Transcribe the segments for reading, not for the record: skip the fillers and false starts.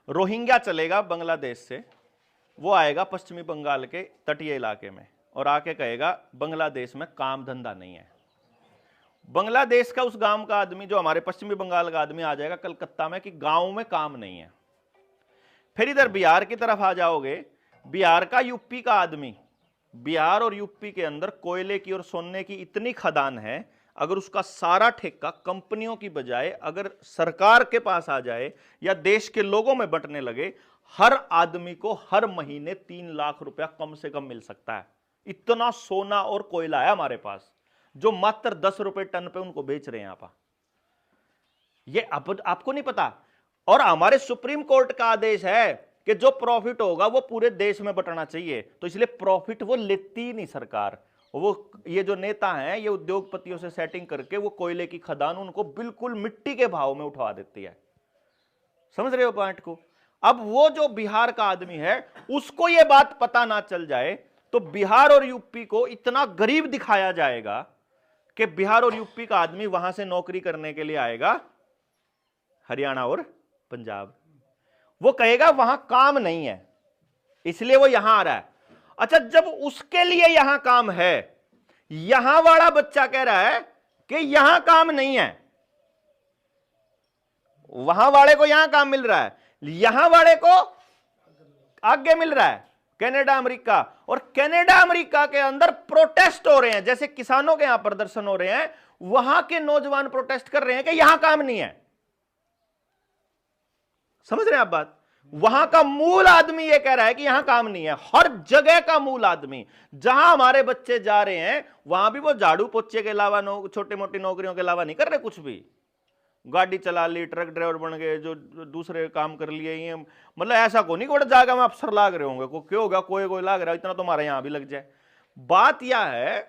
Rohingya चलेगा बांग्लादेश से, वो आएगा पश्चिमी बंगाल के तटीय इलाके में और आके कहेगा बांग्लादेश में काम धंधा नहीं है। बांग्लादेश का उस गांव का आदमी, जो हमारे पश्चिमी बंगाल का आदमी, आ जाएगा कलकत्ता में कि गांव में काम नहीं है। फिर इधर बिहार की तरफ आ जाओगे, बिहार का यूपी का आदमी, बिहार और यूपी के अंदर कोयले की और सोने की इतनी खदान है, अगर उसका सारा ठेका कंपनियों की बजाय अगर सरकार के पास आ जाए या देश के लोगों में बंटने लगे, हर आदमी को हर महीने 3 लाख रुपया कम से कम मिल सकता है। इतना सोना और कोयला है हमारे पास, जो मात्र 10 रुपए टन पे उनको बेच रहे हैं आप। ये आपको नहीं पता। और हमारे सुप्रीम कोर्ट का आदेश है कि जो प्रॉफिट होगा वो पूरे देश में बंटना चाहिए, तो इसलिए प्रॉफिट वो लेती नहीं सरकार। वो ये जो नेता हैं, ये उद्योगपतियों से सेटिंग करके वो कोयले की खदान उनको बिल्कुल मिट्टी के भाव में उठवा देती है। समझ रहे हो पॉइंट को? अब वो जो बिहार का आदमी है, उसको ये बात पता ना चल जाए तो बिहार और यूपी को इतना गरीब दिखाया जाएगा कि बिहार और यूपी का आदमी वहां से नौकरी करने के लिए आएगा हरियाणा और पंजाब। वो कहेगा वहां काम नहीं है, इसलिए वो यहां आ रहा है। अच्छा, जब उसके लिए यहां काम है, यहां वाला बच्चा कह रहा है कि यहां काम नहीं है, वहां वाले को यहां काम मिल रहा है, यहां वाले को आगे मिल रहा है कनाडा अमेरिका। और कनाडा अमेरिका के अंदर प्रोटेस्ट हो रहे हैं, जैसे किसानों के यहां प्रदर्शन हो रहे हैं, वहां के नौजवान प्रोटेस्ट कर रहे हैं कि यहां काम नहीं है। समझ रहे हैं आप बात? वहां का मूल आदमी ये कह रहा है कि यहां काम नहीं है। हर जगह का मूल आदमी, जहां हमारे बच्चे जा रहे हैं वहां भी वो झाड़ू पोछे के अलावा, छोटी मोटी नौकरियों के अलावा नहीं कर रहे कुछ भी। गाड़ी चला ली, ट्रक ड्राइवर बन गए, जो दूसरे काम कर लिए। ये मतलब ऐसा को नहीं कोई जाएगा में अफसर लाग रहे होंगे, को क्यों होगा, कोई लाग रहा है, इतना तो हमारे यहां भी लग जाए। बात यह है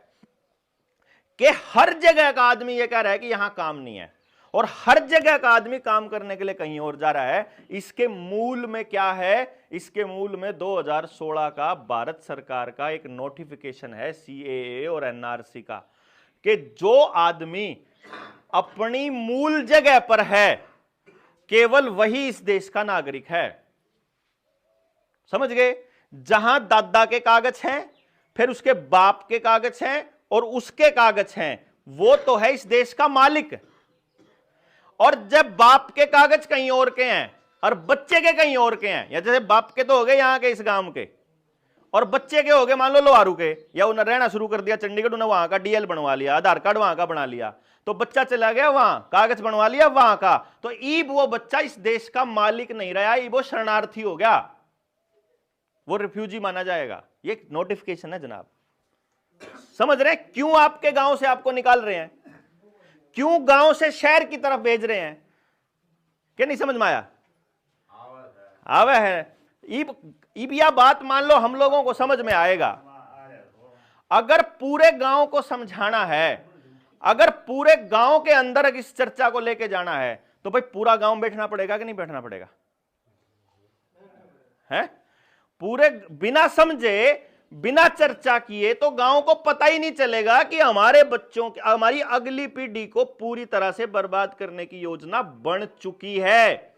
कि हर जगह का आदमी ये कह रहा है कि यहां काम नहीं है, और हर जगह का आदमी काम करने के लिए कहीं और जा रहा है। इसके मूल में क्या है? इसके मूल में 2016 का भारत सरकार का एक नोटिफिकेशन है, CAA और NRC का, कि जो आदमी अपनी मूल जगह पर है केवल वही इस देश का नागरिक है। समझ गए? जहां दादा के कागज हैं, फिर उसके बाप के कागज हैं और उसके कागज हैं, वो तो है इस देश का मालिक। और जब बाप के कागज कहीं और के हैं और बच्चे के कहीं और के हैं, या जैसे बाप के तो हो गए यहां के इस गांव के, और बच्चे के हो गए मान लो लोहारू के, या उन्हें रहना शुरू कर दिया चंडीगढ़, उन्हें वहां का DL बनवा लिया, आधार कार्ड वहां का बना लिया, तो बच्चा चला गया वहां, कागज बनवा लिया वहां का, तो ईब वो बच्चा इस देश का मालिक नहीं रहा, ईब वो शरणार्थी हो गया, वो रिफ्यूजी माना जाएगा। ये नोटिफिकेशन है जनाब। समझ रहे हैं क्यों आपके गांव से आपको निकाल रहे हैं, क्यों गांव से शहर की तरफ भेज रहे हैं? क्या नहीं समझ में आया? आवे है ईब या बात मान लो हम लोगों को समझ में आएगा। अगर पूरे गांव को समझाना है, अगर पूरे गांव के अंदर इस चर्चा को लेके जाना है, तो भाई पूरा गांव बैठना पड़ेगा कि नहीं बैठना पड़ेगा? है पूरे बिना समझे, बिना चर्चा किए तो गांव को पता ही नहीं चलेगा कि हमारे बच्चों की, हमारी अगली पीढ़ी को पूरी तरह से बर्बाद करने की योजना बन चुकी है।